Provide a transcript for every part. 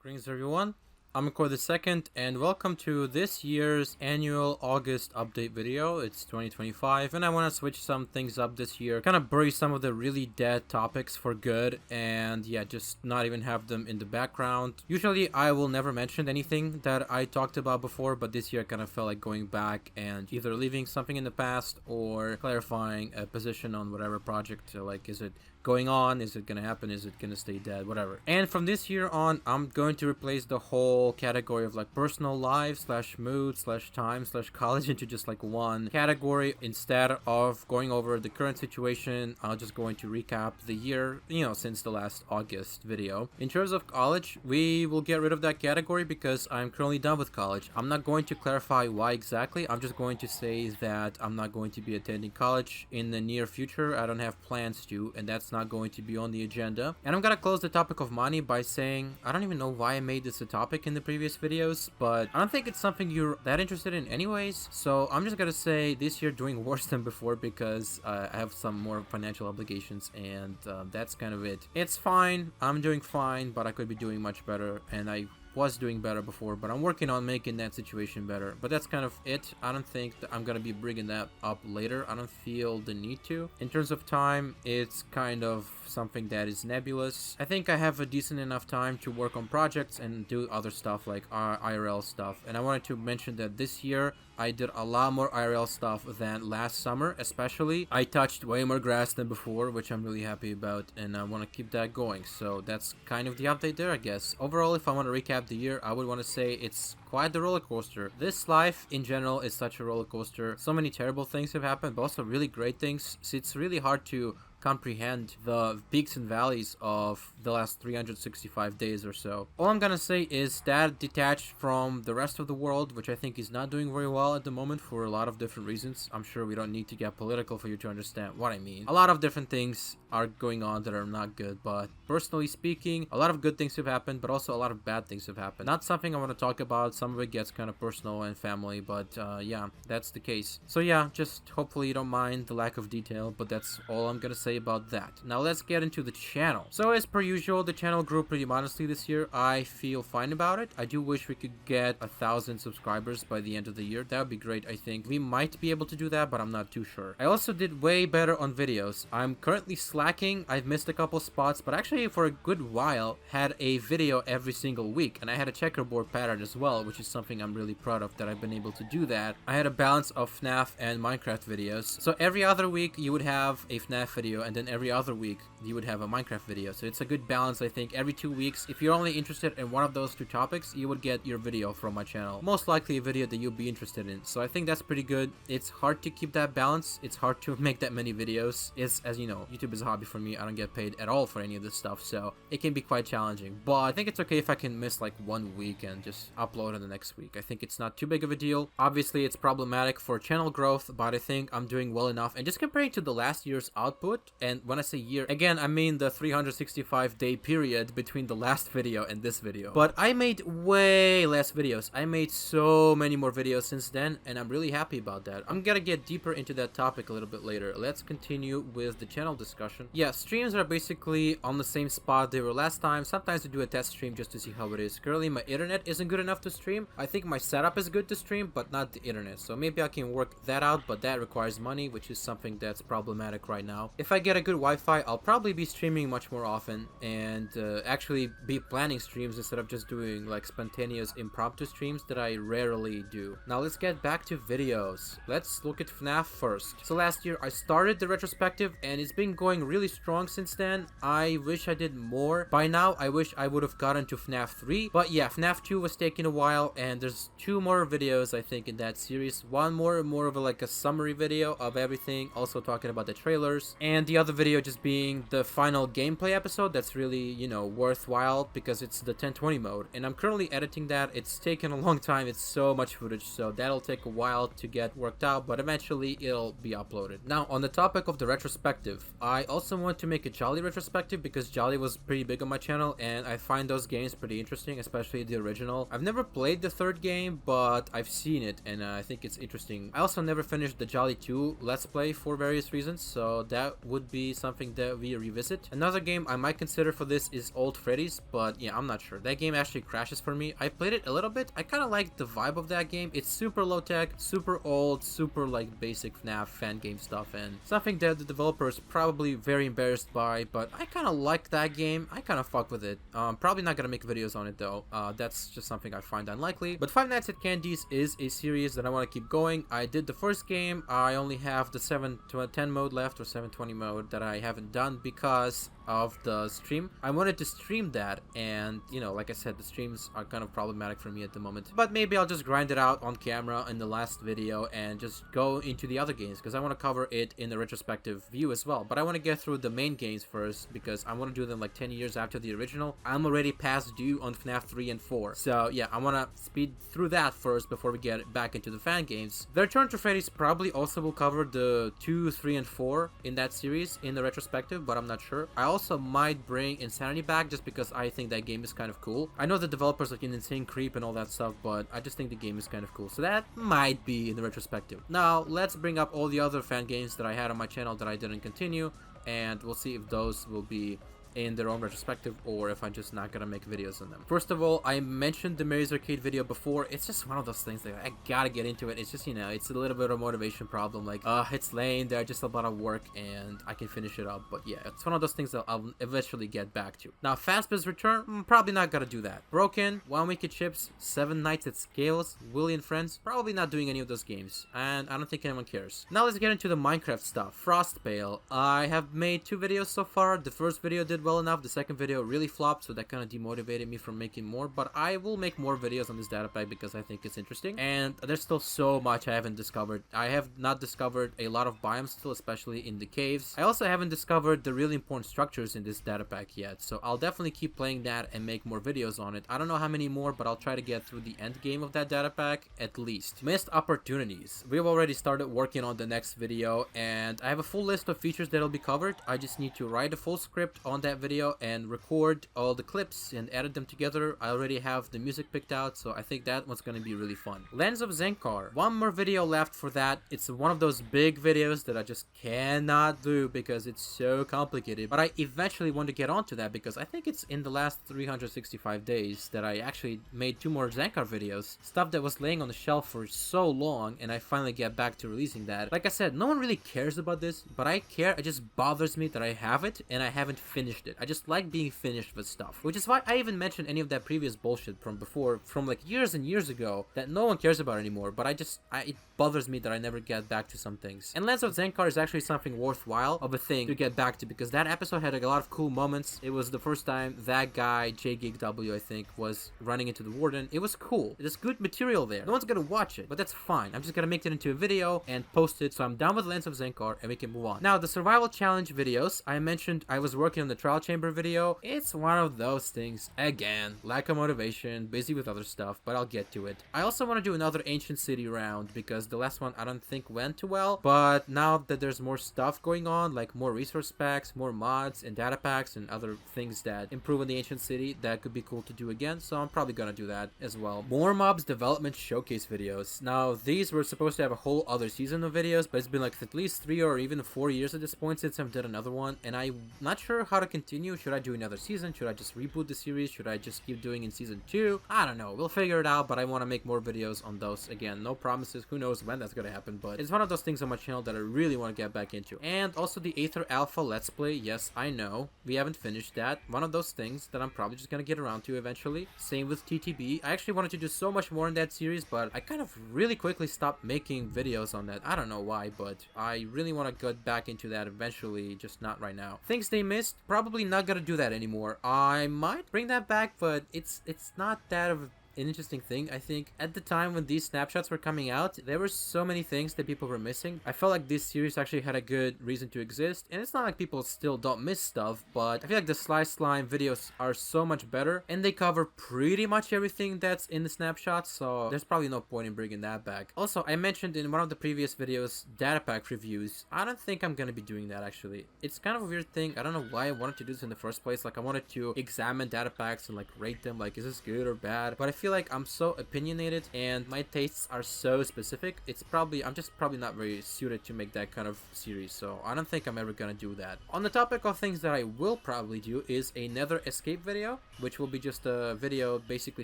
Greetings everyone, I'm Record the Second, and welcome to this year's annual August update video. It's 2025, and I want to switch some things up this year, kind of bury some of the really dead topics for good, and yeah, just not even have them in the background. Usually I will never mention anything that I talked about before, but this year I kind of felt like going back and either leaving something in the past or clarifying a position on whatever project. So like, is it going on? Is it gonna happen? Is it gonna stay dead? Whatever. And from this year on, I'm going to replace the whole category of like personal life slash mood slash time slash college into just like one category. Instead of going over the current situation, I'm just going to recap the year, since the last August video. In terms of college, we will get rid of that category because I'm currently done with college. I'm not going to clarify why exactly. I'm just going to say that I'm not going to be attending college in the near future. I don't have plans to, and that's not going to be on the agenda. And I'm gonna close the topic of money by saying I don't even know why I made this a topic in the previous videos, but I don't think it's something you're that interested in anyways. So I'm just gonna say this year doing worse than before because I have some more financial obligations, and that's kind of it. It's fine, I'm doing fine, but I could be doing much better, and I was doing better before, but I'm working on making that situation better. But that's kind of it. I don't think that I'm gonna be bringing that up later. I don't feel the need to. In terms of time, it's kind of something that is nebulous. I think I have a decent enough time to work on projects and do other stuff like IRL stuff. And I wanted to mention that this year I did a lot more IRL stuff than last summer, especially. I touched way more grass than before, which I'm really happy about, and I want to keep that going. So that's kind of the update there, I guess. Overall, if I want to recap the year, I would want to say it's quite the roller coaster. This life in general is such a roller coaster. So many terrible things have happened, but also really great things. So it's really hard to comprehend the peaks and valleys of the last 365 days or so. All I'm gonna say is that detached from the rest of the world, which I think is not doing very well at the moment for a lot of different reasons. I'm sure we don't need to get political for you to understand what I mean. A lot of different things are going on that are not good, but personally speaking, a lot of good things have happened, but also a lot of bad things have happened. Not something I want to talk about. Some of it gets kind of personal and family, but yeah, that's the case. So yeah, just hopefully you don't mind the lack of detail, but that's all I'm gonna say about that. Now let's get into the channel. So as per usual, the channel grew pretty modestly this year. I feel fine about it. I do wish we could get 1,000 subscribers by the end of the year. That would be great. I think we might be able to do that, but I'm not too sure. I also did way better on videos. I'm currently slacking. I've missed a couple spots, but actually for a good while had a video every single week, and I had a checkerboard pattern as well, which is something I'm really proud of that I've been able to do that. I had a balance of FNaF and Minecraft videos. So every other week you would have a FNaF video, and then every other week you would have a Minecraft video. So it's a good balance. I think every 2 weeks, if you're only interested in one of those two topics, you would get your video from my channel, most likely a video that you'll be interested in. So I think that's pretty good. It's hard to keep that balance. It's hard to make that many videos. It's, as you know, YouTube is a hobby for me. I don't get paid at all for any of this stuff, so it can be quite challenging. But I think it's okay if I can miss like 1 week and just upload on the next week. I think it's not too big of a deal. Obviously it's problematic for channel growth, but I think I'm doing well enough. And just comparing to the last year's output, and when I say year, again, I mean the 365 day period between the last video and this video. But I made way less videos. I made so many more videos since then, and I'm really happy about that. I'm gonna get deeper into that topic a little bit later. Let's continue with the channel discussion. Yeah, streams are basically on the same spot they were last time. Sometimes I do a test stream just to see how it is. Currently my internet isn't good enough to stream. I think my setup is good to stream, but not the internet. So maybe I can work that out, but that requires money, which is something that's problematic right now. If I get a good Wi-Fi, I'll probably be streaming much more often and actually be planning streams instead of just doing like spontaneous impromptu streams that I rarely do. Now let's get back to videos. Let's look at FNaF first. So last year I started the retrospective and it's been going really strong since then. I wish I did more. By now I wish I would have gotten to FNaF 3, but yeah, FNaF 2 was taking a while, and there's 2 more videos I think in that series. One more of a summary video of everything, also talking about the trailers, and the other video just being the final gameplay episode that's really, worthwhile because it's the 1020 mode, and I'm currently editing that. It's taken a long time. It's so much footage, so that'll take a while to get worked out, but eventually it'll be uploaded. Now on the topic of the retrospective, I also want to make a Jolly retrospective because Jolly was pretty big on my channel and I find those games pretty interesting, especially the original. I've never played the third game, but I've seen it and I think it's interesting. I also never finished the Jolly 2 Let's Play for various reasons, so that would would be something that we revisit. Another game I might consider for this is Old Freddy's, but yeah, I'm not sure. That game actually crashes for me. I played it a little bit. I kind of like the vibe of that game. It's super low tech, super old, super like basic FNaF fan game stuff, and something that the developer is probably very embarrassed by, but I kind of like that game. I kind of fuck with it. Probably not gonna make videos on it though. That's just something I find unlikely. But Five Nights at Candy's is a series that I want to keep going. I did the first game. I only have the 7 to 10 mode left, or 720 mode, that I haven't done because of the stream. I wanted to stream that, and you know, like I said, the streams are kind of problematic for me at the moment, but maybe I'll just grind it out on camera in the last video and just go into the other games, because I want to cover it in the retrospective view as well. But I want to get through the main games first, because I want to do them like 10 years after the original. I'm already past due on FNaF 3 and 4, so yeah, I want to speed through that first before we get back into the fan games. The Return to Freddy's probably also will cover the 2, 3, and 4 in that series in the retrospective, but I'm not sure. I also might bring Insanity back just because I think that game is kind of cool. I know the developers like an Insane Creep and all that stuff, but I just think the game is kind of cool, so that might be in the retrospective. Now let's bring up all the other fan games that I had on my channel that I didn't continue, and we'll see if those will be in their own retrospective or if I'm just not gonna make videos on them. First of all, I mentioned the Mary's Arcade video before. It's just one of those things that I gotta get into it. It's just, you know, it's a little bit of a motivation problem. Like, it's lame, there's just a lot of work and I can finish it up. But yeah, it's one of those things that I'll eventually get back to. Now, Fazbear's Return, probably not gonna do that. Broken, One Wicked Chips, Seven Nights at Scales, Willy and Friends, probably not doing any of those games. And I don't think anyone cares. Now let's get into the Minecraft stuff. Frostbale. I have made 2 videos so far. The first video did well enough. The second video really flopped, so that kind of demotivated me from making more, but I will make more videos on this data pack because I think it's interesting, and there's still so much I haven't discovered. I have not discovered a lot of biomes still, especially in the caves. I also haven't discovered the really important structures in this data pack yet, so I'll definitely keep playing that and make more videos on it. I don't know how many more, but I'll try to get through the end game of that data pack at least. Missed opportunities. We've already started working on the next video, and I have a full list of features that'll be covered. I just need to write a full script on that video and record all the clips and edit them together. I already have the music picked out, so I think that one's gonna be really fun. Lens of Zenkar. One more video left for that. It's one of those big videos that I just cannot do because it's so complicated, but I eventually want to get onto that because I think it's in the last 365 days that I actually made 2 more Zenkar videos. Stuff that was laying on the shelf for so long, and I finally get back to releasing that. Like I said, no one really cares about this, but I care. It just bothers me that I have it and I haven't finished it. I just like being finished with stuff, which is why I even mentioned any of that previous bullshit from before, from like years and years ago, that no one cares about anymore, but it bothers me that I never get back to some things. And Lens of Zenkar is actually something worthwhile of a thing to get back to, because that episode had a lot of cool moments. It was the first time that guy, JGigW, I think, was running into the warden. It was cool. There's good material there. No one's gonna watch it, but that's fine. I'm just gonna make it into a video and post it, so I'm done with Lens of Zenkar and we can move on. Now, the survival challenge videos, I mentioned I was working on the trial chamber video. It's one of those things. Again, lack of motivation, busy with other stuff, but I'll get to it. I also want to do another Ancient City round because the last one I don't think went too well, but now that there's more stuff going on, like more resource packs, more mods and data packs and other things that improve on the Ancient City, that could be cool to do again, so I'm probably gonna do that as well. More mobs development showcase videos. Now, these were supposed to have a whole other season of videos, but it's been like at least 3 or even 4 years at this point since I've done another one, and I'm not sure how to continue. Should I do another season? Should I just reboot the series? Should I just keep doing in season 2? I don't know. We'll figure it out, but I want to make more videos on those. Again, no promises. Who knows when that's gonna happen, but it's one of those things on my channel that I really want to get back into. And also the Aether Alpha Let's Play. Yes, I know. We haven't finished that. One of those things that I'm probably just gonna get around to eventually. Same with TTB. I actually wanted to do so much more in that series, but I kind of really quickly stopped making videos on that. I don't know why, but I really want to get back into that eventually, just not right now. Things they missed, probably not gonna do that anymore. I might bring that back, but it's not that of an interesting thing. I think at the time when these snapshots were coming out, there were so many things that people were missing. I felt like this series actually had a good reason to exist, and it's not like people still don't miss stuff, but I feel like the Slice Slime videos are so much better, and they cover pretty much everything that's in the snapshots, so there's probably no point in bringing that back. Also, I mentioned in one of the previous videos data pack reviews. I don't think I'm gonna be doing that actually. It's kind of a weird thing. I don't know why I wanted to do this in the first place. Like, I wanted to examine data packs and like rate them, like is this good or bad, but I feel like I'm so opinionated and my tastes are so specific, I'm just probably not very suited to make that kind of series, so I don't think I'm ever gonna do that. On the topic of things that I will probably do is a Nether escape video, which will be just a video basically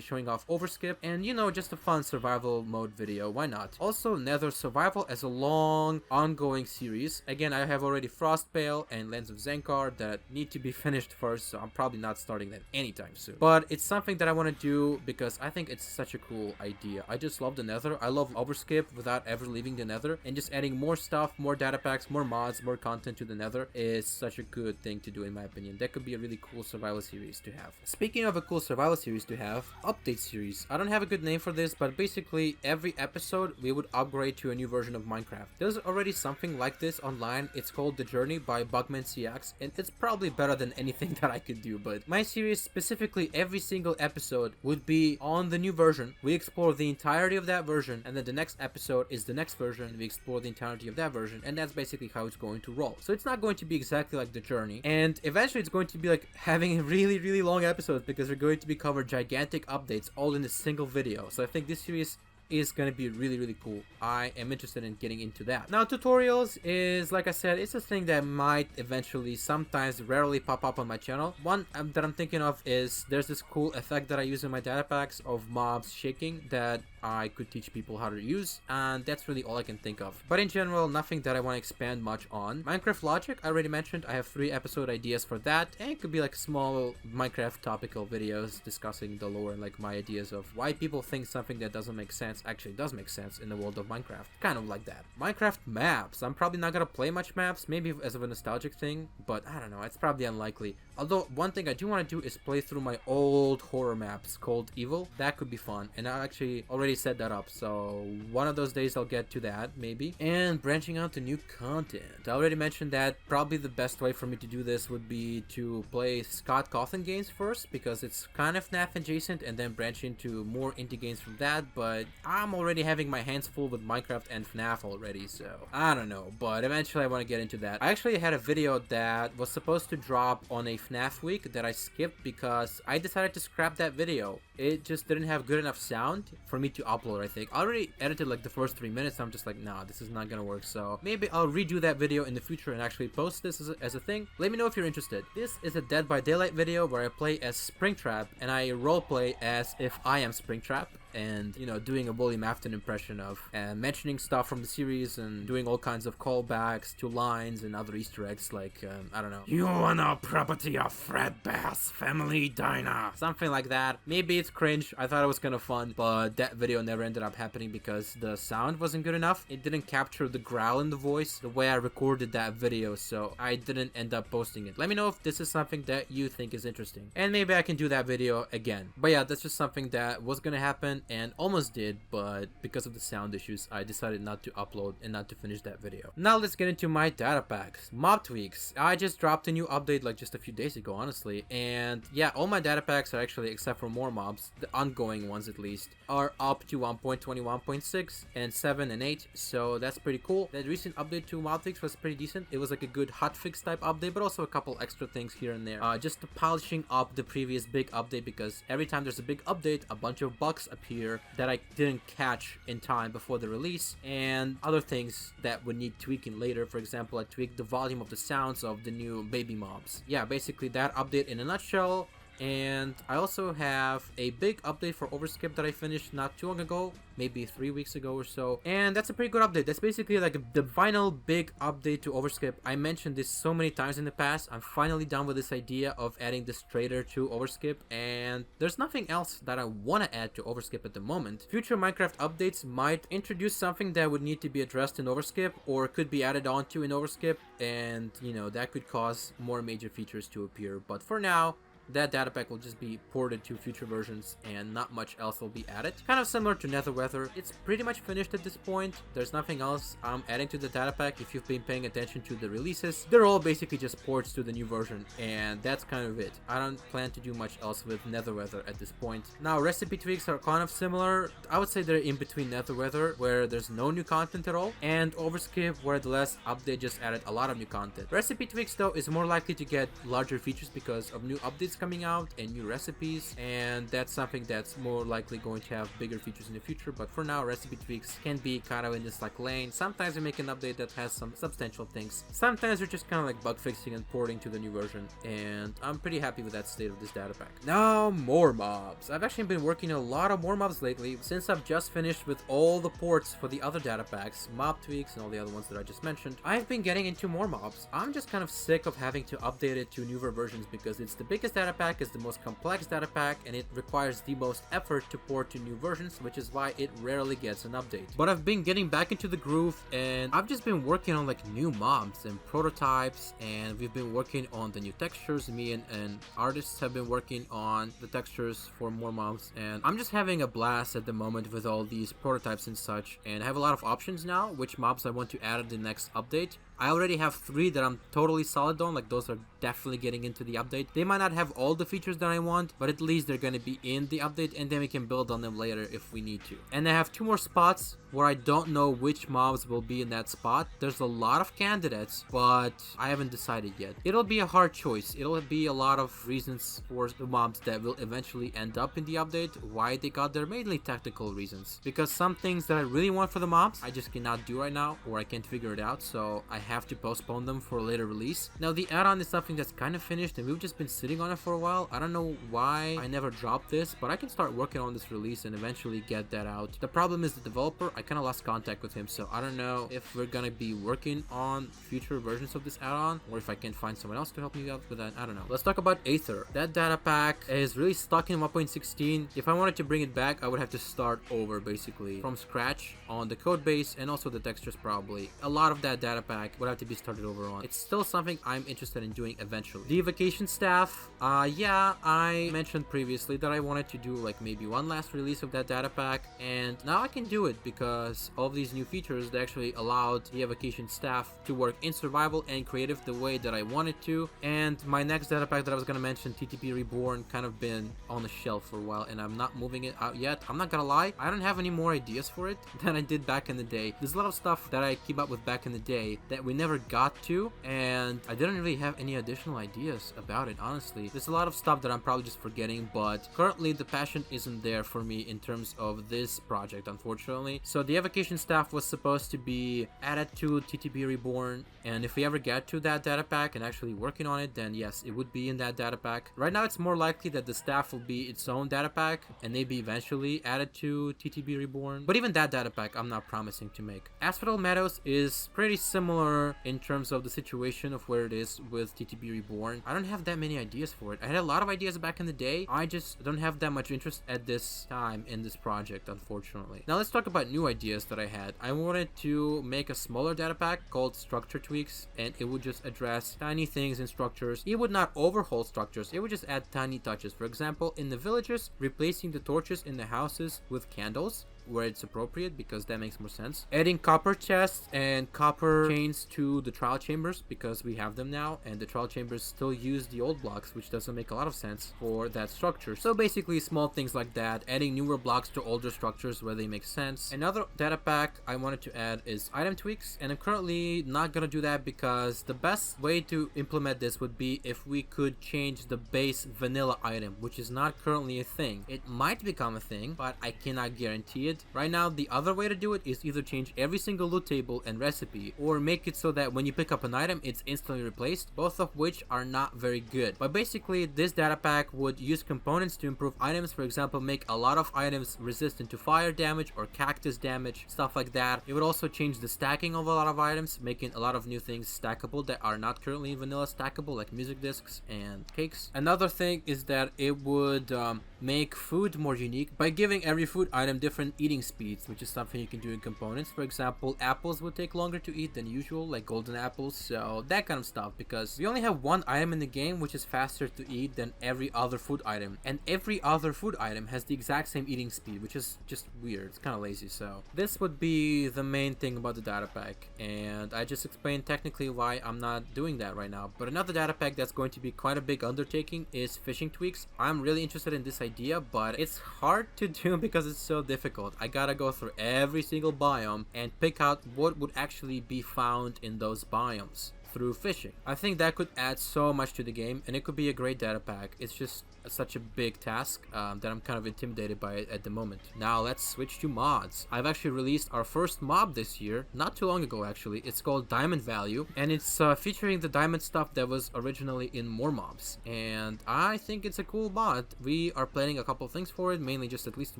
showing off Overskip and, you know, just a fun survival mode video. Why not? Also, Nether survival as a long ongoing series. Again, I have already Frostbale and Lens of Zenkar that need to be finished first, so I'm probably not starting that anytime soon. But it's something that I want to do because I think it's such a cool idea. I just love the Nether. I love Overskip without ever leaving the Nether, and just adding more stuff, more data packs, more mods, more content to the Nether is such a good thing to do in my opinion. That could be a really cool survival series to have. Speaking of a cool survival series to have, update series. I don't have a good name for this, but basically every episode we would upgrade to a new version of Minecraft. There's already something like this online. It's called The Journey by Bugman CX, and it's probably better than anything that I could do, but my series, specifically every single episode, would be on the new version. We explore the entirety of that version, and then the next episode is the next version. We explore the entirety of that version, and that's basically how it's going to roll. So it's not going to be exactly like The Journey, and eventually it's going to be like having really long episodes because we're going to be cover gigantic updates all in a single video. So I think this series is gonna be really cool. I am interested in getting into that. Now, tutorials is, like I said, it's a thing that might eventually, sometimes, rarely pop up on my channel. One that I'm thinking of is there's this cool effect that I use in my data packs of mobs shaking that I could teach people how to use, and that's really all I can think of. But in general, nothing that I want to expand much on. Minecraft logic, I already mentioned. I have 3 episode ideas for that, and it could be like small Minecraft topical videos discussing the lore and like my ideas of why people think something that doesn't make sense actually does make sense in the world of Minecraft. Kind of like that. Minecraft maps. I'm probably not gonna play much maps, maybe as of a nostalgic thing, but I don't know, it's probably unlikely. Although, one thing I do want to do is play through my old horror maps called Evil. That could be fun, and I actually already set that up, so one of those days I'll get to that, maybe. And branching out to new content. I already mentioned that probably the best way for me to do this would be to play Scott Cawthon games first, because it's kind of FNaF adjacent, and then branch into more indie games from that, but I'm already having my hands full with Minecraft and FNaF already, so I don't know, but eventually I want to get into that. I actually had a video that was supposed to drop on a FNaF week that I skipped because I decided to scrap that video. It just didn't have good enough sound for me to upload, I think. I already edited like the first 3 minutes, I'm just like, nah, this is not gonna work, so maybe I'll redo that video in the future and actually post this as a thing. Let me know if you're interested. This is a Dead by Daylight video where I play as Springtrap and I roleplay as if I am Springtrap, and, you know, doing a William Afton impression of mentioning stuff from the series and doing all kinds of callbacks to lines and other Easter eggs like, I don't know, "You are now property of Fred Bass Family Diner." Something like that. Maybe it's cringe. I thought it was kind of fun, but that video never ended up happening because the sound wasn't good enough. It didn't capture the growl in the voice the way I recorded that video, so I didn't end up posting it. Let me know if this is something that you think is interesting, and maybe I can do that video again. But yeah, that's just something that was gonna happen and almost did, but because of the sound issues I decided not to upload and not to finish that video. Now let's get into my data packs. Mob tweaks. I just dropped a new update like just a few days ago, honestly, and yeah, all my data packs are actually, except for more mobs, the ongoing ones at least, are up to 1.21.6 and 7 and 8, so that's pretty cool. That recent update to mob tweaks was pretty decent. It was like a good hotfix type update, but also a couple extra things here and there, just polishing up the previous big update, because every time there's a big update a bunch of bugs appear that I didn't catch in time before the release, and other things that would need tweaking later. For example, I tweaked the volume of the sounds of the new baby mobs. Yeah, basically that update in a nutshell. And I also have a big update for Overskip that I finished not too long ago, maybe 3 weeks ago or so, and that's a pretty good update. That's basically like the final big update to Overskip. I mentioned this so many times in the past. I'm finally done with this idea of adding this trader to Overskip, and there's nothing else that I want to add to Overskip at the moment. Future Minecraft updates might introduce something that would need to be addressed in Overskip, or could be added onto in Overskip, and, you know, that could cause more major features to appear. But for now, that data pack will just be ported to future versions and not much else will be added. Kind of similar to Nether Weather. It's pretty much finished at this point. There's nothing else I'm adding to the data pack. If you've been paying attention to the releases, they're all basically just ports to the new version, and that's kind of it. I don't plan to do much else with Nether Weather at this point. Now, recipe tweaks are kind of similar. I would say they're in between Nether Weather, where there's no new content at all, and Overskip, where the last update just added a lot of new content. Recipe tweaks, though, is more likely to get larger features because of new updates coming out and new recipes, and that's something that's more likely going to have bigger features in the future. But for now, recipe tweaks can be kind of in this like lane. Sometimes they make an update that has some substantial things. Sometimes they're just kind of like bug fixing and porting to the new version, and I'm pretty happy with that state of this data pack. Now, more mobs. I've actually been working a lot of more mobs lately since I've just finished with all the ports for the other data packs, mob tweaks, and all the other ones that I just mentioned. I've been getting into more mobs. I'm just kind of sick of having to update it to newer versions because it's the biggest data pack, it's the most complex data pack, and it requires the most effort to port to new versions, which is why it rarely gets an update. But I've been getting back into the groove, and I've just been working on like new mobs and prototypes, and we've been working on the new textures. Me and artists have been working on the textures for more mobs, and I'm just having a blast at the moment with all these prototypes and such, and I have a lot of options now which mobs I want to add in the next update. I already have 3 that I'm totally solid on, like those are definitely getting into the update. They might not have all the features that I want, but at least they're gonna be in the update, and then we can build on them later if we need to. And I have 2 more spots where I don't know which mobs will be in that spot. There's a lot of candidates, but I haven't decided yet. It'll be a hard choice. It'll be a lot of reasons for the mobs that will eventually end up in the update, why they got there, mainly technical reasons. Because some things that I really want for the mobs, I just cannot do right now, or I can't figure it out, so I have to postpone them for a later release. Now, the add-on is something that's kind of finished, and we've just been sitting on it for a while. I don't know why I never dropped this, but I can start working on this release and eventually get that out. The problem is the developer. I kind of lost contact with him, so I don't know if we're gonna be working on future versions of this add-on, or if I can find someone else to help me out with that. I don't know. Let's talk about Aether. That data pack is really stuck in 1.16. If I wanted to bring it back, I would have to start over basically from scratch on the code base and also the textures probably. A lot of that data pack would have to be started over on. It's still something I'm interested in doing eventually. The Evocation staff, yeah, I mentioned previously that I wanted to do like maybe one last release of that data pack, and now I can do it because all of these new features that actually allowed the Evocation staff to work in survival and creative the way that I wanted to. And my next data pack that I was gonna mention, TTB Reborn, kind of been on the shelf for a while, and I'm not moving it out yet. I'm not gonna lie, I don't have any more ideas for it than I did back in the day. There's a lot of stuff that I keep up with back in the day that we never got to, and I didn't really have any additional ideas about it, honestly. There's a lot of stuff that I'm probably just forgetting, but currently the passion isn't there for me in terms of this project, unfortunately. So the Evocation staff was supposed to be added to TTB Reborn, and if we ever get to that data pack and actually working on it, then yes, it would be in that data pack. Right now it's more likely that the staff will be its own data pack and maybe eventually added to TTB Reborn, but even that data pack I'm not promising to make. Asphodel Meadows is pretty similar in terms of the situation of where it is with TTB Reborn. I don't have that many ideas for it. I had a lot of ideas back in the day. I just don't have that much interest at this time in this project, unfortunately. Now let's talk about new ideas that I had. I wanted to make a smaller data pack called Structure Tweaks, and it would just address tiny things in structures. It would not overhaul structures. It would just add tiny touches. For example, in the villages, replacing the torches in the houses with candles where it's appropriate, because that makes more sense. Adding copper chests and copper chains to the trial chambers because we have them now, and the trial chambers still use the old blocks, which doesn't make a lot of sense for that structure. So basically small things like that, adding newer blocks to older structures where they make sense. Another data pack I wanted to add is item tweaks, and I'm currently not gonna do that because the best way to implement this would be if we could change the base vanilla item, which is not currently a thing. It might become a thing, but I cannot guarantee it. Right now, the other way to do it is either change every single loot table and recipe, or make it so that when you pick up an item, it's instantly replaced, both of which are not very good. But basically, this data pack would use components to improve items. For example, make a lot of items resistant to fire damage or cactus damage, stuff like that. It would also change the stacking of a lot of items, making a lot of new things stackable that are not currently in vanilla stackable, like music discs and cakes. Another thing is that it would make food more unique by giving every food item different eating speeds, which is something you can do in components. For example, apples would take longer to eat than usual, like golden apples, so that kind of stuff, because we only have one item in the game which is faster to eat than every other food item, and every other food item has the exact same eating speed, which is just weird. It's kind of lazy. So this would be the main thing about the data pack, and I just explained technically why I'm not doing that right now. But another data pack that's going to be quite a big undertaking is fishing tweaks. I'm really interested in this idea, but it's hard to do because it's so difficult. I gotta go through every single biome and pick out what would actually be found in those biomes. through fishing. I think that could add so much to the game, and it could be a great data pack. It's just such a big task that I'm kind of intimidated by it at the moment. Now let's switch to mods. I've actually released our first mob this year, not too long ago actually. It's called Diamond Value, and it's featuring the diamond stuff that was originally in more mobs, and I think it's a cool mod. We are planning a couple of things for it, mainly just at least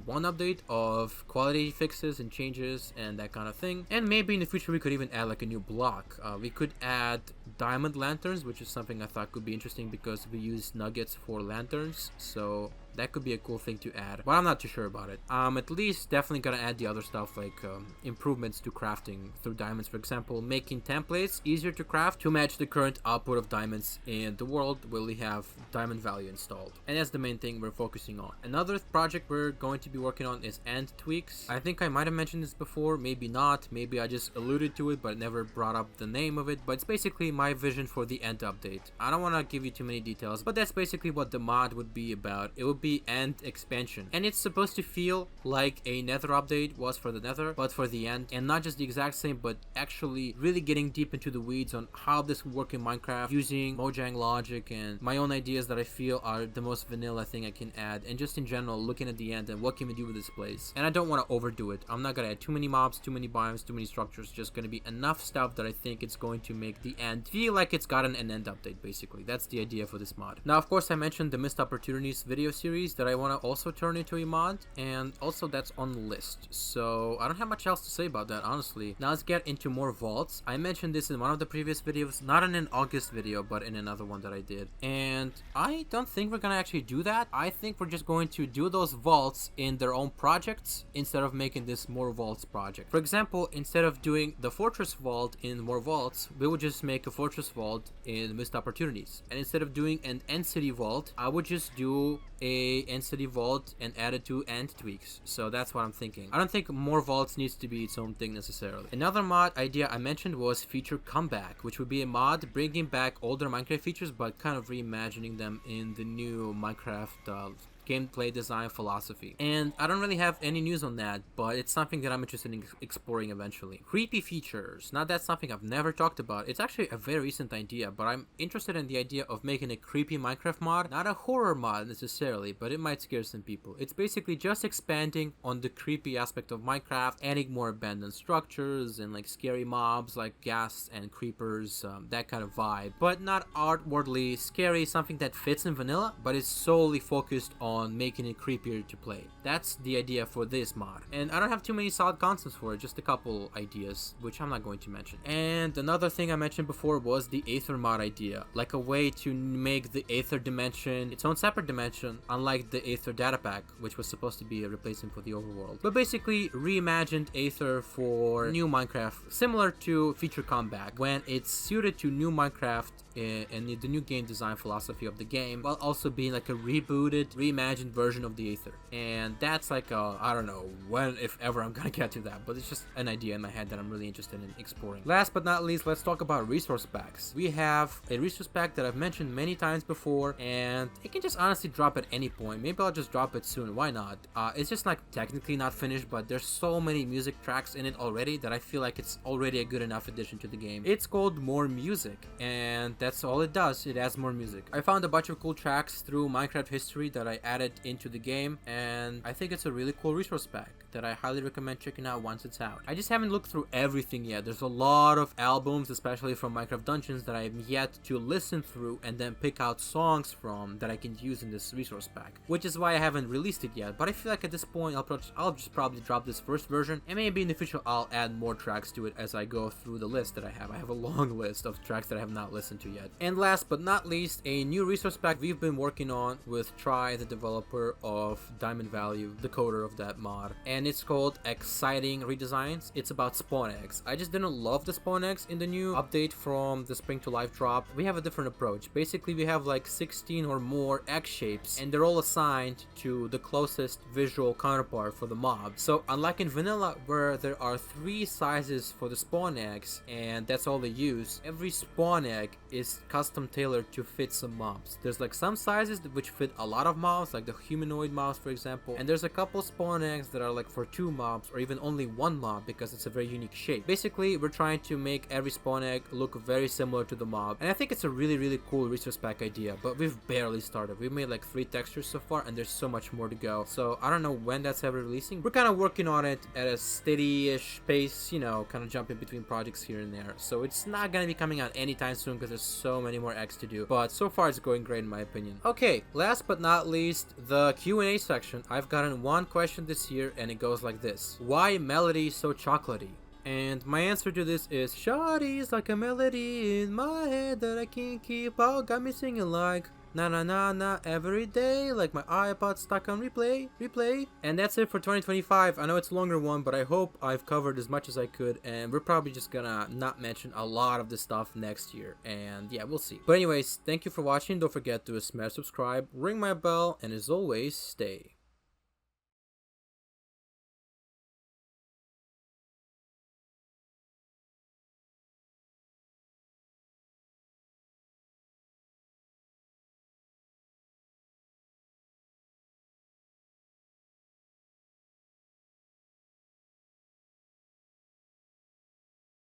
one update of quality fixes and changes and that kind of thing, and maybe in the future we could even add like a new block. We could add diamond lanterns, which is something I thought could be interesting because we use nuggets for lanterns, so that could be a cool thing to add, but I'm not too sure about it. At least definitely gonna add the other stuff like improvements to crafting through diamonds. For example, making templates easier to craft to match the current output of diamonds in the world where we have diamond value installed, and that's the main thing we're focusing on. Another project we're going to be working on is end tweaks. I think I might have mentioned this before, maybe not, maybe I just alluded to it but never brought up the name of it, but it's basically my vision for the end update. I don't want to give you too many details, but that's basically what the mod would be about. It would be end expansion, and it's supposed to feel like a Nether update was for the Nether, but for the end, and not just the exact same, but actually really getting deep into the weeds on how this would work in Minecraft using Mojang logic and my own ideas that I feel are the most vanilla thing I can add, and just in general looking at the end and what can we do with this place. And I don't want to overdo it. I'm not gonna add too many mobs, too many biomes, too many structures. Just gonna be enough stuff that I think it's going to make the end feel like it's gotten an end update. Basically that's the idea for this mod. Now of course I mentioned the missed opportunities video series that I want to also turn into a mod, and also that's on the list, so I don't have much else to say about that, honestly. Now let's get into more vaults. I mentioned this in one of the previous videos, not in an August video but in another one that I did, and I don't think we're gonna actually do that. I think we're just going to do those vaults in their own projects instead of making this more vaults project. For example, instead of doing the fortress vault in more vaults, we would just make a fortress vault in missed opportunities, and instead of doing an end city vault, I would just do a end city vault and add it to end tweaks. So that's what I'm thinking. I don't think more vaults needs to be its own thing necessarily. Another mod idea I mentioned was feature comeback, which would be a mod bringing back older Minecraft features but kind of reimagining them in the new Minecraft gameplay design philosophy. And I don't really have any news on that, but it's something that I'm interested in exploring eventually. Creepy features. Now that's something I've never talked about. It's actually a very recent idea, but I'm interested in the idea of making a creepy Minecraft mod. Not a horror mod necessarily, but it might scare some people. It's basically just expanding on the creepy aspect of Minecraft, adding more abandoned structures and like scary mobs like ghasts and creepers, that kind of vibe. But not outwardly scary, something that fits in vanilla, but is solely focused on making it creepier to play. That's the idea for this mod, and I don't have too many solid concepts for it, just a couple ideas which I'm not going to mention. And another thing I mentioned before was the Aether mod idea, like a way to make the Aether dimension its own separate dimension, unlike the Aether data pack, which was supposed to be a replacement for the overworld, but basically reimagined Aether for new Minecraft, similar to feature comeback when it's suited to new Minecraft and the new game design philosophy of the game, while also being like a rebooted, reimagined version of the Aether. And that's like I don't know when, if ever, I'm gonna get to that, but it's just an idea in my head that I'm really interested in exploring. Last but not least, let's talk about resource packs. We have a resource pack that I've mentioned many times before, and it can just honestly drop at any point. Maybe I'll just drop it soon, why not? It's just like technically not finished, but there's so many music tracks in it already that I feel like it's already a good enough addition to the game. It's called More Music, and that's all it does. It adds more music. I found a bunch of cool tracks through Minecraft history that I added into the game, and I think it's a really cool resource pack that I highly recommend checking out once it's out. I just haven't looked through everything yet. There's a lot of albums, especially from Minecraft Dungeons, that I have yet to listen through and then pick out songs from that I can use in this resource pack, which is why I haven't released it yet. But I feel like at this point I'll just probably drop this first version, and maybe in the future I'll add more tracks to it as I go through the list that I have. I have a long list of tracks that I have not listened to yet. And last but not least, a new resource pack we've been working on with Try, the developer of Diamond Value, the coder of that mod, and it's called Eggciting Redesigns. It's about spawn eggs. I just didn't love the spawn eggs in the new update from the Spring to Life drop. We have a different approach. Basically, we have like 16 or more egg shapes, and they're all assigned to the closest visual counterpart for the mob. So unlike in vanilla, where there are 3 sizes for the spawn eggs and that's all they use, every spawn egg is custom tailored to fit some mobs. There's like some sizes which fit a lot of mobs, like the humanoid mobs, for example. And there's a couple spawn eggs that are like for 2 mobs or even only 1 mob because it's a very unique shape. Basically, we're trying to make every spawn egg look very similar to the mob, and I think it's a really cool resource pack idea, but we've barely started. We've made like 3 textures so far, and there's so much more to go. So I don't know when that's ever releasing. We're kind of working on it at a steady-ish pace, you know, kind of jumping between projects here and there. So it's not gonna be coming out anytime soon because there's so many more eggs to do. But so far it's going great in my opinion. Okay, last but not least, the Q&A section. I've gotten 1 question this year, and it goes like this: why Melody so chocolatey? And my answer to this is, Shawty's like a melody in my head that I can't keep out, got me singing like na na na na every day, like my iPod stuck on replay. And that's it for 2025. I know it's a longer one, but I hope I've covered as much as I could, and we're probably just gonna not mention a lot of this stuff next year, and yeah, we'll see. But anyways, thank you for watching. Don't forget to smash subscribe, ring my bell, and as always, stay